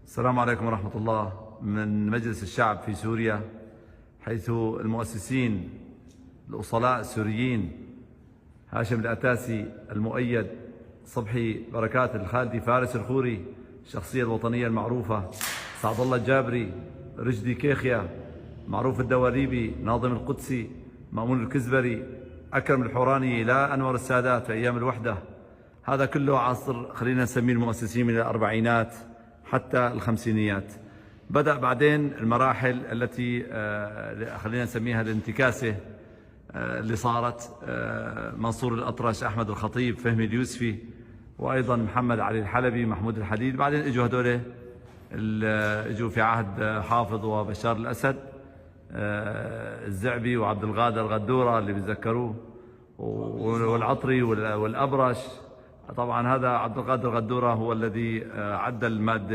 السلام عليكم ورحمة الله. من مجلس الشعب في سوريا، حيث المؤسسين الأصلاء السوريين هاشم الأتاسي، المؤيد صبحي بركات، الخالدي فارس الخوري، الشخصية الوطنية المعروفة سعد الله الجابري، رشدي كيخيا، معروف الدواليبي، ناظم القدسي، مأمون الكزبري، أكرم الحوراني، إلى أنور السادات في أيام الوحدة. هذا كله عصر خلينا نسميه المؤسسين من الأربعينات حتى الخمسينيات. بدأ بعدين المراحل التي خلينا نسميها الانتكاسة اللي صارت، منصور الأطرش، أحمد الخطيب، فهمي اليوسفي، وأيضا محمد علي الحلبي، محمود الحديد. بعدين اجوا هذول اجوا في عهد حافظ وبشار الأسد، الزعبي وعبد القادر غدورة اللي بيتذكروه، والعطري والأبرش. طبعا هذا عبد القادر غدورة هو الذي عدل المادة